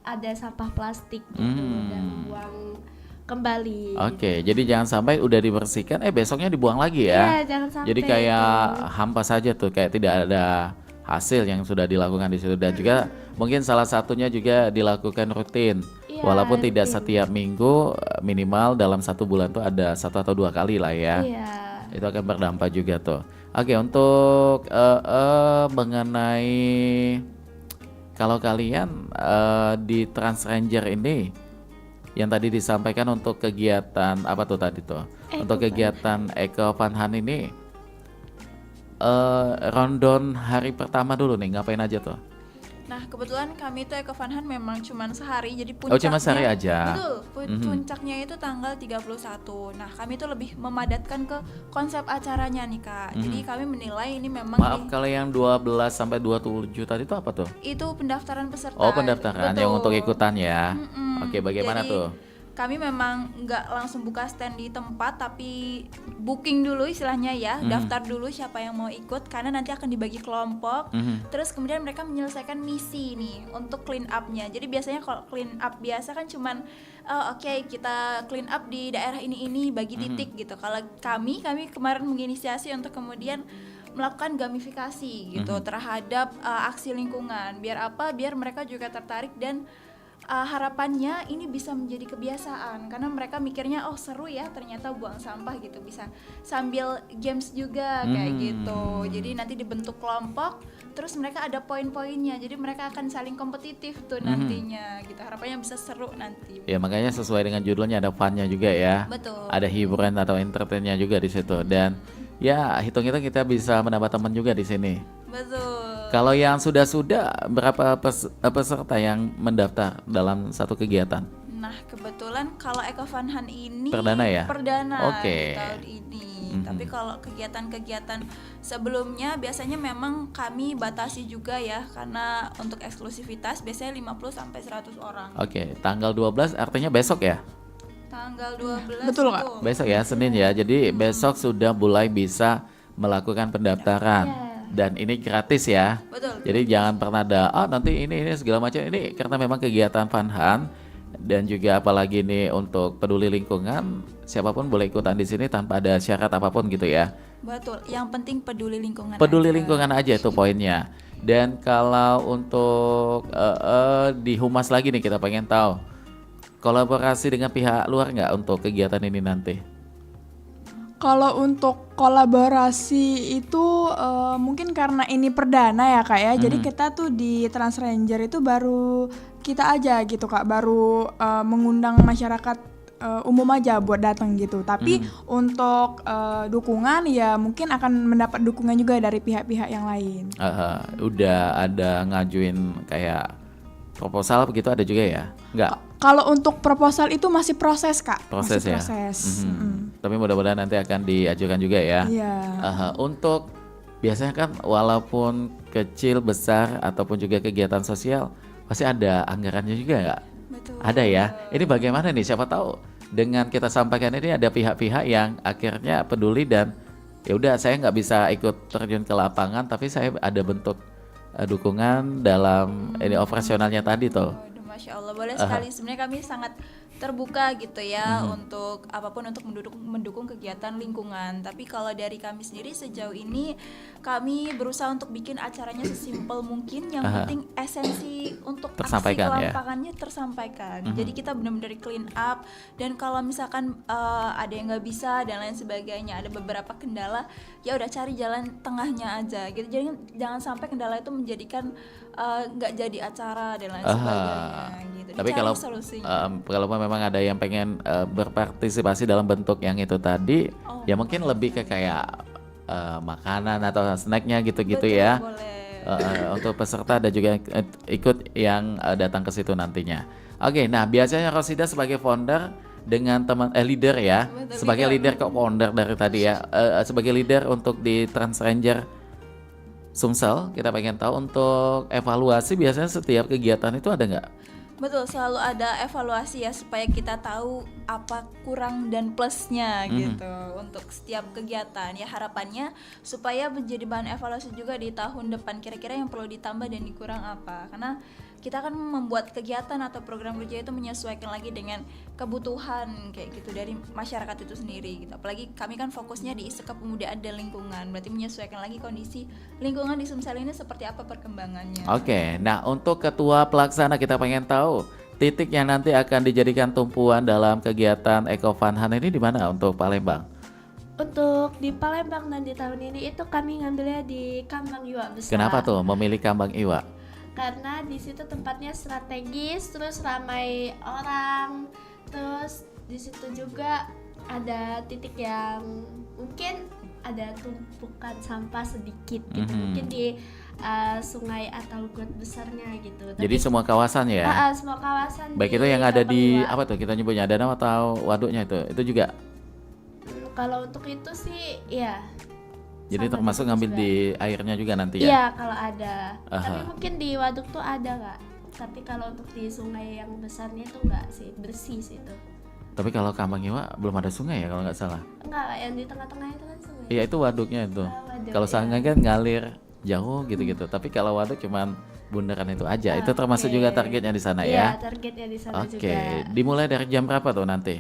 S4: ada sampah plastik gitu dan buang kembali.
S2: Oke, jadi jangan sampai udah dibersihkan besoknya dibuang lagi ya.
S4: Iya, jangan sampai.
S2: Jadi kayak hampa saja tuh, kayak tidak ada hasil yang sudah dilakukan di situ. Dan juga mungkin salah satunya juga dilakukan rutin.
S4: Iya.
S2: Walaupun tidak
S4: rutin.
S2: setiap minggu, minimal dalam 1 bulan tuh ada 1 atau 2 kali lah ya.
S4: Iya.
S2: Itu akan berdampak juga tuh. Oke, untuk mengenai kalau kalian di Trans Ranger ini yang tadi disampaikan untuk kegiatan apa tuh tadi tuh? Untuk kegiatan Eco Fun Hunt ini rundown hari pertama dulu nih, ngapain aja tuh?
S3: Nah, kebetulan kami itu Eco Fun Hunt memang cuma sehari, jadi
S2: Oh, cuma sehari aja.
S3: Betul, puncaknya itu tanggal 31. Nah, kami itu lebih memadatkan ke konsep acaranya nih, Kak. Jadi kami menilai ini memang
S2: Maaf, kalau yang 12 sampai 27 tadi itu apa tuh?
S3: itu pendaftaran peserta.
S2: Oh, pendaftaran yang
S3: Betul.
S2: untuk ikutan ya.
S3: Mm-mm.
S2: Oke, bagaimana
S3: Jadi,
S2: tuh?
S3: Kami memang nggak langsung buka stand di tempat, tapi booking dulu istilahnya ya, daftar dulu siapa yang mau ikut, karena nanti akan dibagi kelompok. Terus kemudian mereka menyelesaikan misi nih untuk clean up-nya. Jadi biasanya kalau clean up biasa kan cuman oke, kita clean up di daerah ini bagi titik gitu. Kalau kami kemarin menginisiasi untuk kemudian melakukan gamifikasi gitu terhadap aksi lingkungan. Biar apa? Biar mereka juga tertarik dan harapannya ini bisa menjadi kebiasaan, karena mereka mikirnya oh seru ya ternyata buang sampah gitu, bisa sambil games juga kayak gitu. Jadi nanti dibentuk kelompok, terus mereka ada poin-poinnya, jadi mereka akan saling kompetitif tuh nantinya gitu. Harapannya bisa seru nanti.
S2: Ya makanya sesuai dengan judulnya ada fun-nya juga ya.
S3: Betul.
S2: Ada hiburan atau entertainnya juga di situ, dan ya hitung-hitung kita bisa menambah teman juga di sini.
S3: Betul.
S2: Kalau yang sudah berapa peserta yang mendaftar dalam satu kegiatan?
S3: Nah, kebetulan kalau Eco Fun Hunt ini
S2: Perdana ya?
S3: Perdana
S2: Oke.
S3: di tahun ini. Tapi kalau kegiatan-kegiatan sebelumnya biasanya memang kami batasi juga ya, karena untuk eksklusivitas biasanya 50 sampai 100 orang.
S2: Oke, tanggal 12 artinya besok ya?
S3: Tanggal 12
S5: Betul, Kak.
S3: tuh.
S2: Besok ya, Senin ya. Jadi besok sudah mulai bisa melakukan pendaftaran. Dan ini gratis ya.
S3: Betul.
S2: Jadi jangan pernah ada nanti ini segala macam, ini karena memang kegiatan Fun Hunt dan juga apalagi ini untuk peduli lingkungan, siapapun boleh ikutan di sini tanpa ada syarat apapun gitu ya.
S3: Betul. Yang penting peduli lingkungan.
S2: Peduli
S3: aja.
S2: lingkungan aja itu poinnya. Dan kalau untuk di Humas lagi nih, kita pengen tahu kolaborasi dengan pihak luar nggak untuk kegiatan ini nanti?
S5: Kalau untuk kolaborasi itu mungkin karena ini perdana ya Kak ya. Jadi kita tuh di Trans Ranger itu baru kita aja gitu Kak, baru mengundang masyarakat umum aja buat datang gitu. Tapi untuk dukungan ya mungkin akan mendapat dukungan juga dari pihak-pihak yang lain.
S2: Udah ada ngajuin kayak proposal begitu ada juga ya? Enggak?
S5: Kalau untuk proposal itu masih proses Kak.
S2: Proses
S5: masih
S2: ya?
S5: proses.
S2: Tapi mudah-mudahan nanti akan diajukan juga ya.
S5: Iya.
S2: Untuk biasanya kan walaupun kecil, besar ataupun juga kegiatan sosial pasti ada anggarannya juga nggak?
S3: Betul.
S2: Ada ya. Ini bagaimana nih? Siapa tahu dengan kita sampaikan ini ada pihak-pihak yang akhirnya peduli dan ya udah saya nggak bisa ikut terjun ke lapangan, tapi saya ada bentuk dukungan dalam ini operasionalnya tadi tuh.
S3: Waduh, Masya Allah, boleh sekali. Sebenarnya kami sangat terbuka gitu ya untuk apapun untuk mendukung kegiatan lingkungan. Tapi kalau dari kami sendiri sejauh ini kami berusaha untuk bikin acaranya sesimpel mungkin. Yang penting esensi untuk
S2: Tersampaikan,
S3: aksi
S2: ya.
S3: kelapangannya tersampaikan. Jadi kita benar-benar clean up. Dan kalau misalkan ada yang nggak bisa dan lain sebagainya, ada beberapa kendala, ya udah cari jalan tengahnya aja gitu. Jadi jangan sampai kendala itu menjadikan nggak jadi acara dan lain sebagainya gitu.
S2: Tapi
S3: Dicari
S2: kalau
S3: solusinya.
S2: kalau memang ada yang pengen berpartisipasi dalam bentuk yang itu tadi, ya mungkin lebih ke kayak makanan atau snacknya gitu-gitu
S3: Betul,
S2: ya.
S3: boleh.
S2: Untuk peserta ada juga yang ikut yang datang ke situ nantinya. Oke, nah biasanya Rosida sebagai founder dengan teman leader ya,
S3: Betul,
S2: sebagai leader kok founder dari tadi ya, sebagai leader untuk di Trans Ranger Sumsel, kita pengen tahu untuk evaluasi biasanya setiap kegiatan itu ada nggak?
S3: Betul, selalu ada evaluasi ya supaya kita tahu apa kurang dan plusnya gitu untuk setiap kegiatan. Ya harapannya supaya menjadi bahan evaluasi juga di tahun depan, kira-kira yang perlu ditambah dan dikurang apa. Karena kita kan membuat kegiatan atau program kerja itu menyesuaikan lagi dengan kebutuhan kayak gitu dari masyarakat itu sendiri gitu. Apalagi kami kan fokusnya di kepemudaan dan lingkungan, berarti menyesuaikan lagi kondisi lingkungan di Sumsel ini seperti apa perkembangannya.
S2: Oke, nah untuk ketua pelaksana kita pengen tahu titik yang nanti akan dijadikan tumpuan dalam kegiatan Eco Fun Hunt ini di mana untuk Palembang?
S4: Untuk di Palembang dan di tahun ini itu kami ngambilnya di Kambang Iwa Besar.
S2: Kenapa tuh memilih Kambang Iwa?
S4: Karena di situ tempatnya strategis, terus ramai orang, terus di situ juga ada titik yang mungkin ada tumpukan sampah sedikit gitu, mungkin di sungai atau got besarnya gitu.
S2: Jadi semua kawasan ya?
S4: Semua kawasan.
S2: Baik itu yang ada di apa tuh kita nyebutnya danau atau waduknya itu juga?
S4: Kalau untuk itu sih ya.
S2: Jadi
S4: sama
S2: termasuk
S4: gitu
S2: ngambil
S4: juga.
S2: di airnya juga nanti ya?
S4: Iya kalau ada.
S2: Aha.
S4: Tapi mungkin di waduk tuh ada nggak? Tapi kalau untuk di sungai yang besarnya tuh nggak sih, bersih sih itu.
S2: Tapi kalau Kambang Iwa belum ada sungai ya kalau nggak salah?
S4: Enggak, yang di tengah-tengah itu kan sungai.
S2: Iya itu waduknya itu.
S4: Waduk,
S2: Kalau
S4: ya.
S2: sungai kan ngalir jauh gitu-gitu. Tapi kalau waduk cuman bundaran itu aja. Itu termasuk juga targetnya di sana ya?
S4: Iya, targetnya di sana juga.
S2: Oke, dimulai dari jam berapa tuh nanti?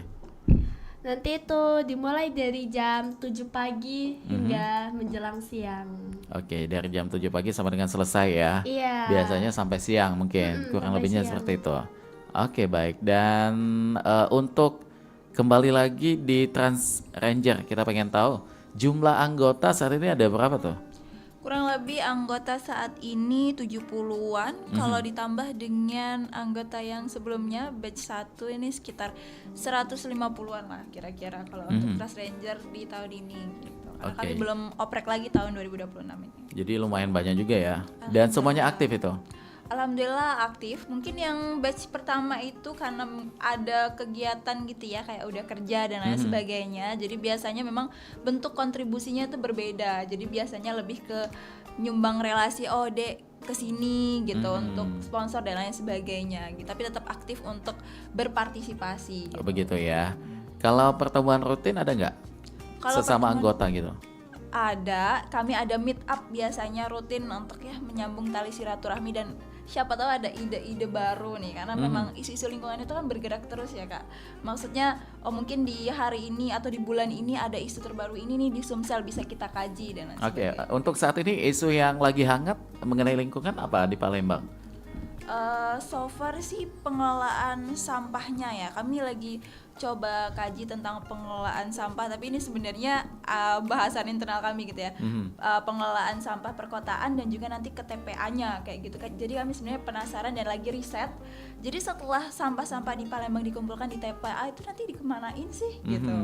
S4: Nanti itu dimulai dari jam 7 pagi hingga menjelang siang.
S2: Oke, dari jam 7 pagi sampai dengan selesai ya?
S4: Iya.
S2: Biasanya sampai siang mungkin, kurang
S4: sampai
S2: lebihnya
S4: siang.
S2: seperti itu. Oke, baik. Dan untuk kembali lagi di Trans Ranger, kita pengen tahu jumlah anggota saat ini ada berapa tuh?
S3: Kurang lebih anggota saat ini 70-an. Kalau ditambah dengan anggota yang sebelumnya batch 1 ini sekitar 150-an lah kira-kira kalau untuk Trans Ranger di tahun ini gitu. Karena kami belum oprek lagi tahun 2026 ini.
S2: Jadi lumayan banyak juga ya. Dan semuanya aktif itu?
S3: Alhamdulillah aktif. Mungkin yang batch pertama itu karena ada kegiatan gitu ya, kayak udah kerja dan lain sebagainya. Jadi biasanya memang bentuk kontribusinya itu berbeda. Jadi biasanya lebih ke nyumbang relasi, oh dek kesini gitu untuk sponsor dan lain sebagainya. Gitu. Tapi tetap aktif untuk berpartisipasi. Gitu.
S2: Begitu ya. Kalau pertemuan rutin ada nggak?
S3: Kalau
S2: Sesama
S3: pertemuan-
S2: anggota gitu?
S3: Ada, kami ada meet up biasanya rutin untuk ya menyambung tali silaturahmi dan siapa tahu ada ide-ide baru nih karena memang isu-isu lingkungan itu kan bergerak terus ya Kak. Maksudnya mungkin di hari ini atau di bulan ini ada isu terbaru ini nih di Sumsel bisa kita kaji dan lain
S2: Oke,
S3: sebagainya.
S2: untuk saat ini isu yang lagi hangat mengenai lingkungan apa di Palembang?
S3: So far sih pengelolaan sampahnya ya, kami lagi coba kaji tentang pengelolaan sampah, tapi ini sebenarnya bahasan internal kami gitu ya. Pengelolaan sampah perkotaan dan juga nanti ke TPA-nya kayak gitu. Jadi kami sebenarnya penasaran dan lagi riset. Jadi setelah sampah-sampah di Palembang dikumpulkan di TPA itu nanti dikemanain sih gitu.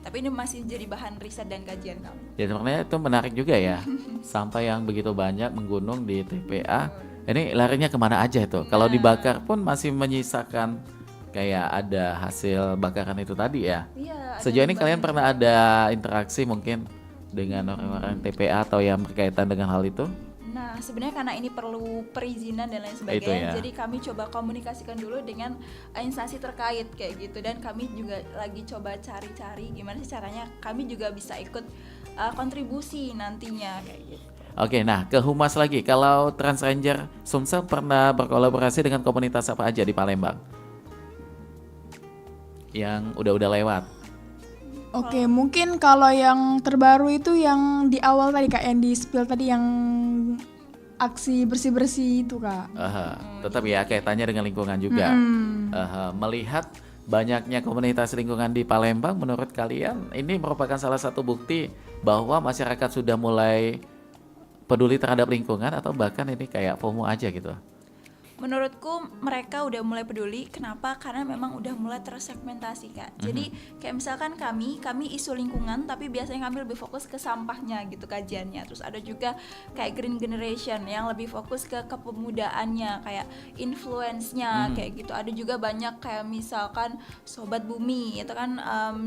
S3: Tapi ini masih jadi bahan riset dan kajian kami.
S2: Ya sebenarnya itu menarik juga ya. Sampah yang begitu banyak menggunung di TPA. Ini larinya kemana aja itu? Kalau dibakar pun masih menyisakan kayak ada hasil bakaran itu tadi ya.
S3: Iya.
S2: Sejauh ini kalian pernah ada interaksi mungkin dengan orang-orang TPA atau yang berkaitan dengan hal itu?
S3: Nah, sebenarnya karena ini perlu perizinan dan lain
S2: Itu ya.
S3: sebagainya, jadi kami coba komunikasikan dulu dengan instansi terkait kayak gitu, dan kami juga lagi coba cari-cari gimana sih caranya kami juga bisa ikut kontribusi nantinya kayak gitu.
S2: Oke, nah ke Humas lagi. Kalau Trans Ranger Sumsel pernah berkolaborasi dengan komunitas apa aja di Palembang? Yang udah lewat.
S5: Oke, mungkin kalau yang terbaru itu yang di awal tadi Kak, yang di spill tadi yang aksi bersih-bersih itu Kak.
S2: Tetap ya kaitannya dengan lingkungan juga. Melihat banyaknya komunitas lingkungan di Palembang, menurut kalian ini merupakan salah satu bukti bahwa masyarakat sudah mulai peduli terhadap lingkungan atau bahkan ini kayak FOMO aja gitu?
S3: Menurutku mereka udah mulai peduli. Kenapa? Karena memang udah mulai tersegmentasi Kak. Jadi kayak misalkan kami isu lingkungan, tapi biasanya kami lebih fokus ke sampahnya gitu kajiannya. Terus ada juga kayak Green Generation yang lebih fokus ke kepemudaannya, kayak influence-nya kayak gitu. Ada juga banyak kayak misalkan Sobat Bumi itu kan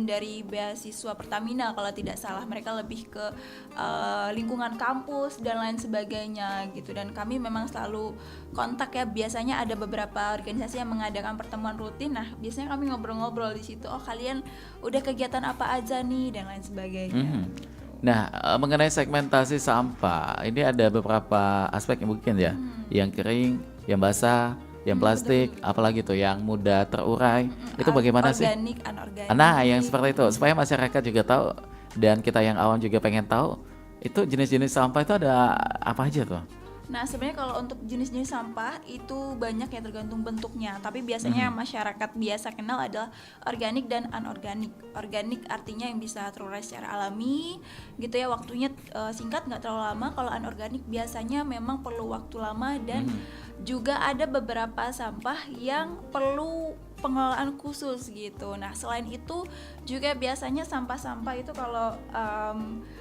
S3: dari beasiswa Pertamina kalau tidak salah. Mereka lebih ke lingkungan kampus dan lain sebagainya gitu. Dan kami memang selalu kontak ya. Biasanya ada beberapa organisasi yang mengadakan pertemuan rutin. Nah, biasanya kami ngobrol-ngobrol di situ. Oh, kalian udah kegiatan apa aja nih dan lain sebagainya.
S2: Nah, mengenai segmentasi sampah, ini ada beberapa aspek yang mungkin ya, yang kering, yang basah, yang plastik, apalagi tuh yang mudah terurai. Itu bagaimana sih?
S3: Organik, anorganik.
S2: Nah, yang seperti itu supaya masyarakat juga tahu dan kita yang awam juga pengen tahu itu jenis-jenis sampah itu ada apa aja tuh?
S3: Nah, sebenarnya kalau untuk jenis-jenis sampah itu banyak ya, tergantung bentuknya. Tapi biasanya yang masyarakat biasa kenal adalah organik dan anorganik. Organik artinya yang bisa terurai secara alami, gitu ya, waktunya singkat, nggak terlalu lama. Kalau anorganik biasanya memang perlu waktu lama dan juga ada beberapa sampah yang perlu pengelolaan khusus gitu. Nah, selain itu juga biasanya sampah-sampah itu kalau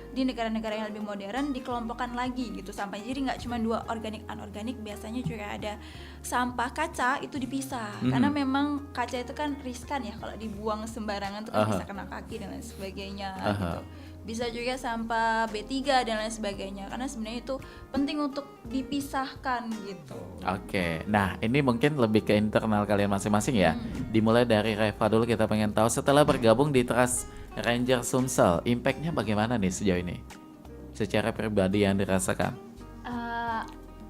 S3: di negara-negara yang lebih modern dikelompokkan lagi gitu sampahnya. Jadi nggak cuma 2 organik anorganik, biasanya juga ada sampah kaca itu dipisah karena memang kaca itu kan riskan ya kalau dibuang sembarangan tuh kan bisa kena kaki dan lain sebagainya gitu. Bisa juga sampah B3 dan lain sebagainya karena sebenarnya itu penting untuk dipisahkan gitu.
S2: Oke, nah ini mungkin lebih ke internal kalian masing-masing ya. Dimulai dari Reva dulu, kita pengen tahu setelah bergabung di Trust Ranger Sumsel, impact-nya bagaimana nih sejauh ini? Secara pribadi yang dirasakan?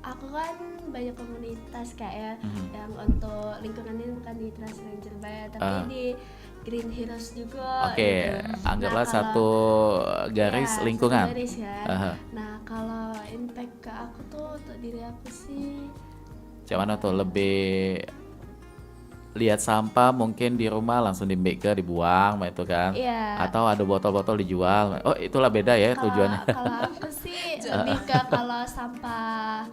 S4: Aku kan banyak komunitas Kak ya, yang untuk lingkungan ini bukan di Trust Ranger Bay, tapi di Green Heroes juga.
S2: Oke,
S4: gitu.
S2: anggaplah
S4: Nah,
S2: satu garis
S4: ya,
S2: lingkungan.
S4: satu garis ya. Nah, kalau impact ke aku tuh untuk diri aku sih,
S2: Cuman tuh lebih lihat sampah mungkin di rumah langsung dibuang itu kan, atau ada botol-botol dijual, oh itulah beda ya tujuannya.
S4: kalau aku sih lebih ke kalau sampah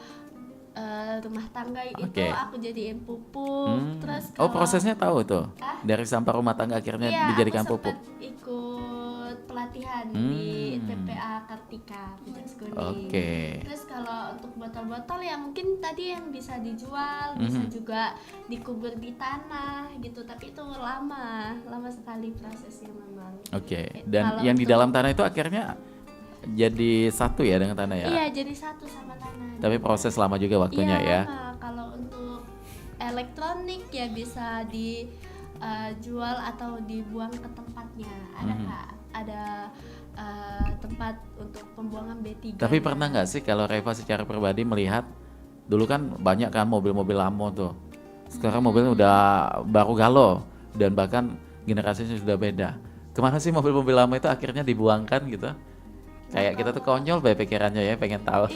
S4: rumah tangga itu aku jadiin pupuk. Terus
S2: prosesnya tahu tuh dari sampah rumah tangga akhirnya dijadikan
S4: aku
S2: pupuk.
S4: Ikut pelatihan di TPA Kartika Pujas Kuning. Terus kalau untuk botol-botol ya mungkin tadi yang bisa dijual, bisa juga dikubur di tanah gitu, tapi itu lama sekali prosesnya memang.
S2: Dan yang di dalam tanah itu akhirnya jadi satu ya dengan tanah ya?
S4: Iya, jadi satu sama tanah.
S2: Tapi proses lama juga waktunya ya?
S4: Lama. Kalau untuk elektronik ya bisa dijual atau dibuang ke tempatnya. Ada tempat untuk pembuangan B3.
S2: Tapi pernah nggak sih kalau Reva secara pribadi melihat dulu kan banyak kan mobil-mobil lama tuh, sekarang mobilnya udah baru galo dan bahkan generasinya sudah beda. Kemana sih mobil-mobil lama itu akhirnya dibuangkan gitu? Kayak kita tuh konyol pikirannya ya, pengen tahu.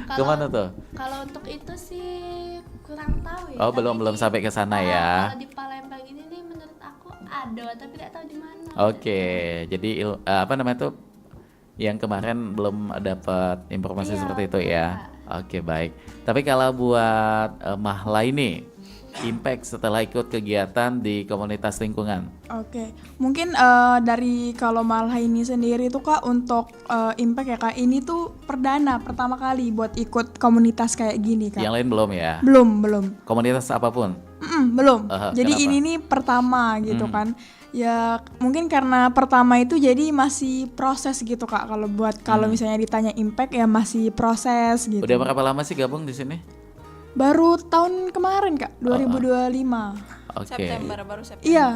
S2: Kemana tuh?
S4: Kalau untuk itu sih kurang tahu ya.
S2: Oh, belum sampai ke sana ya.
S4: Kalau di Palembang ini nih menurut aku ada, tapi tidak tahu di mana.
S2: Jadi apa namanya tuh? Yang kemarin belum dapat informasi seperti itu ya. Baik. Tapi kalau buat Mahla ini, impact setelah ikut kegiatan di komunitas lingkungan.
S5: Mungkin dari kalau Malha ini sendiri tuh Kak, untuk impact ya Kak, ini tuh pertama kali buat ikut komunitas kayak gini Kak.
S2: Yang lain belum ya?
S5: Belum.
S2: Komunitas apapun?
S5: Belum. Jadi
S2: kenapa?
S5: ini nih pertama gitu kan. Ya mungkin karena pertama itu jadi masih proses gitu Kak. Kalau misalnya ditanya impact ya masih proses gitu.
S2: Udah berapa lama sih gabung di sini?
S5: Baru tahun kemarin Kak, 2025.
S3: September, baru September.
S5: Iya,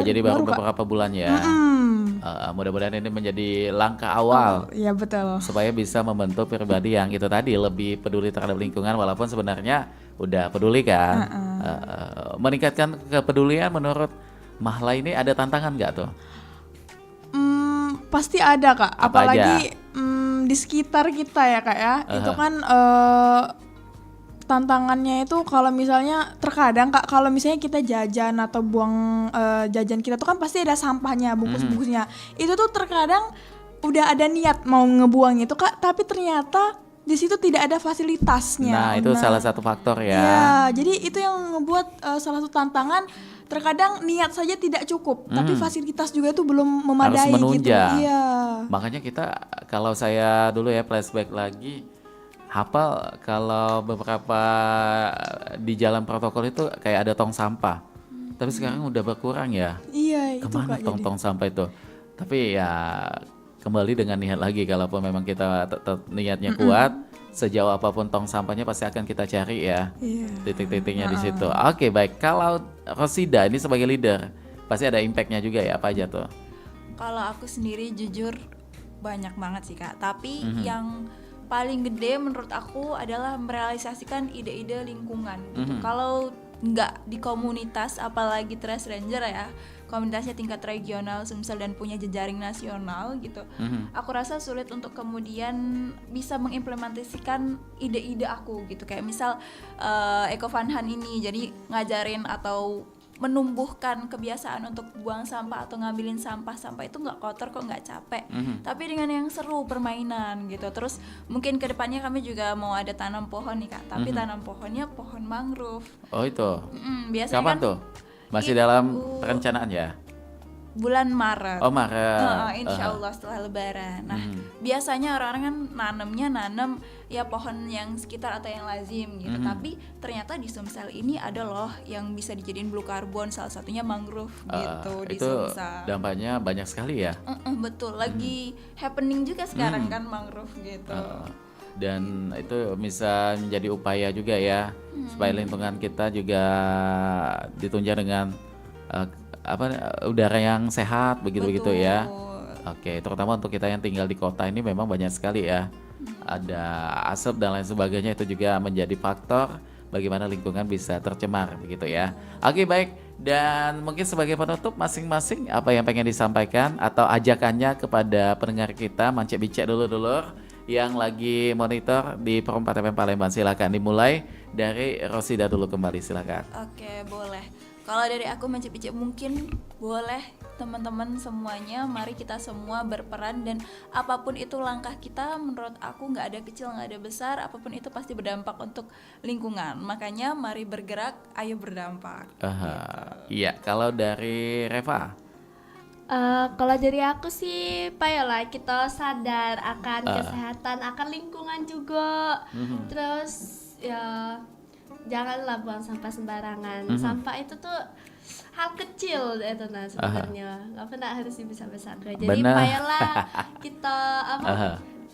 S2: jadi baru beberapa bulan ya. Mudah-mudahan ini menjadi langkah awal.
S5: Iya betul.
S2: Supaya bisa membentuk pribadi yang itu tadi lebih peduli terhadap lingkungan, walaupun sebenarnya udah peduli kan. Meningkatkan kepedulian menurut Mahla ini ada tantangan nggak tuh?
S5: Pasti ada Kak.
S2: Apa
S5: apalagi di sekitar kita ya Kak ya. Itu kan tantangannya itu kalau misalnya terkadang Kak, kalau misalnya kita jajan atau buang jajan kita tuh kan pasti ada sampahnya, bungkus-bungkusnya. Itu tuh terkadang udah ada niat mau ngebuang itu Kak, tapi ternyata di situ tidak ada fasilitasnya.
S2: Nah, itu salah satu faktor ya.
S5: Iya, jadi itu yang ngebuat salah satu tantangan. Terkadang niat saja tidak cukup, tapi fasilitas juga itu belum memadai.
S2: Harus menunjang.
S5: Gitu. Iya.
S2: Makanya kita, kalau saya dulu ya flashback lagi, hafal kalau beberapa di jalan protokol itu kayak ada tong sampah. Tapi sekarang udah berkurang ya.
S5: Iya, itu
S2: kemana
S5: Kak,
S2: tong sampah itu? Tapi ya kembali dengan niat lagi, kalaupun memang kita tetap niatnya kuat, sejauh apapun tong sampahnya pasti akan kita cari ya. Titik-titiknya di situ. Oke, baik. Kalau Rosida ini sebagai leader, pasti ada impactnya juga ya, apa aja tuh?
S3: Kalau aku sendiri jujur banyak banget sih Kak, tapi yang paling gede menurut aku adalah merealisasikan ide-ide lingkungan gitu. Kalau nggak di komunitas, apalagi Trash Ranger ya, komunitasnya tingkat regional Sumsel dan punya jejaring nasional gitu. Aku rasa sulit untuk kemudian bisa mengimplementasikan ide-ide aku gitu. Kayak misal Eco Fun Hunt ini jadi ngajarin atau menumbuhkan kebiasaan untuk buang sampah atau ngambilin sampah itu nggak kotor kok, nggak capek, tapi dengan yang seru permainan gitu. Terus mungkin kedepannya kami juga mau ada tanam pohon nih Kak, tapi tanam pohonnya pohon mangrove.
S2: Oh itu.
S3: Biasanya
S2: Kapan
S3: kan
S2: tuh? Masih dalam perencanaan ya?
S3: bulan Maret.
S2: Oh Maret.
S3: Insya Allah setelah Lebaran. Nah biasanya orang-orang kan nanem ya pohon yang sekitar atau yang lazim gitu. Tapi ternyata di Sumsel ini ada loh yang bisa dijadiin blue carbon, salah satunya mangrove gitu di
S2: itu
S3: Sumsel.
S2: dampaknya banyak sekali ya.
S3: Betul, lagi happening juga sekarang kan mangrove gitu.
S2: Dan itu bisa menjadi upaya juga ya supaya lingkungan kita juga ditunjang dengan udara yang sehat begitu ya. Oke, terutama untuk kita yang tinggal di kota ini memang banyak sekali ya. Ada asap dan lain sebagainya, itu juga menjadi faktor bagaimana lingkungan bisa tercemar begitu ya. Oke, baik. Dan mungkin sebagai penutup masing-masing apa yang pengen disampaikan atau ajakannya kepada pendengar kita, Mancek Bicek dulur-dulur yang lagi monitor di Pro 4 FM Palembang. Silakan dimulai dari Rosida dulu kembali, silakan.
S3: Oke, boleh. Kalau dari aku Mancik-Bicek mungkin boleh teman-teman semuanya, mari kita semua berperan dan apapun itu langkah kita, menurut aku nggak ada kecil nggak ada besar, apapun itu pasti berdampak untuk lingkungan. Makanya mari bergerak, ayo berdampak.
S2: Iya, kalau dari Reva?
S4: Kalau dari aku sih, payolah kita sadar akan kesehatan, akan lingkungan juga. Terus ya janganlah buang sampah sembarangan. Sampah itu tuh hal kecil itu sebenarnya. Nggak pernah harus dibesar-besarkan. Jadi payolah kita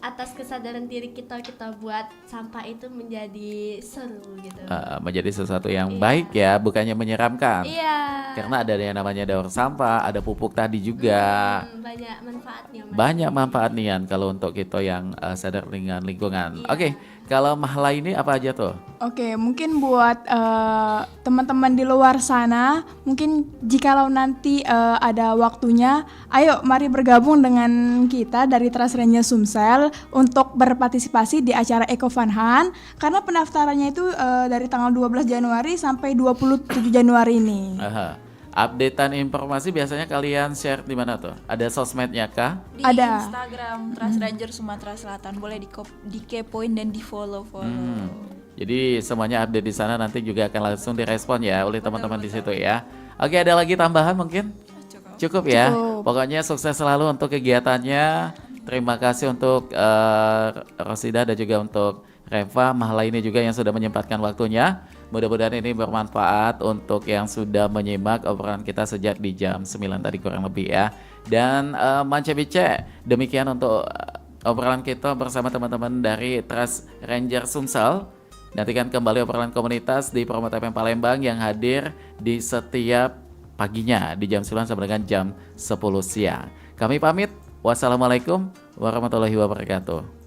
S4: atas kesadaran diri kita buat sampah itu menjadi seru gitu.
S2: Menjadi sesuatu yang baik ya, bukannya menyeramkan.
S4: Iya.
S2: Karena ada yang namanya daur sampah, ada pupuk tadi juga.
S4: Banyak manfaatnya.
S2: Banyak manfaat nih kalau untuk kita yang sadar dengan lingkungan. Oke, kalau Mahla ini apa aja tuh?
S5: Oke, mungkin buat teman-teman di luar sana, mungkin jikalau nanti ada waktunya, ayo mari bergabung dengan kita dari Trash Ranger Sumsel untuk berpartisipasi di acara Eco Fun Hunt, karena pendaftarannya itu dari tanggal 12 Januari sampai 27 Januari ini.
S2: Updatean informasi biasanya kalian share di mana tuh? Ada sosmednya kah?
S3: Di Instagram Trash Ranger Sumatera Selatan, boleh dikepoin dan di follow.
S2: Jadi semuanya update di sana, nanti juga akan langsung direspon ya oleh teman-teman di situ ya. Oke, ada lagi tambahan mungkin? Cukup ya. Pokoknya sukses selalu untuk kegiatannya. Terima kasih untuk Rosida dan juga untuk Reva, Mahla ini juga yang sudah menyempatkan waktunya. Mudah-mudahan ini bermanfaat untuk yang sudah menyimak obrolan kita sejak di jam 9 tadi kurang lebih ya. Dan Mancek Bicek, demikian untuk obrolan kita bersama teman-teman dari Trash Ranger Sumsel. Nantikan kembali obrolan komunitas di Pro 4 FM Palembang yang hadir di setiap paginya di jam 9 sampai dengan jam 10 siang. Kami pamit. Wassalamualaikum warahmatullahi wabarakatuh.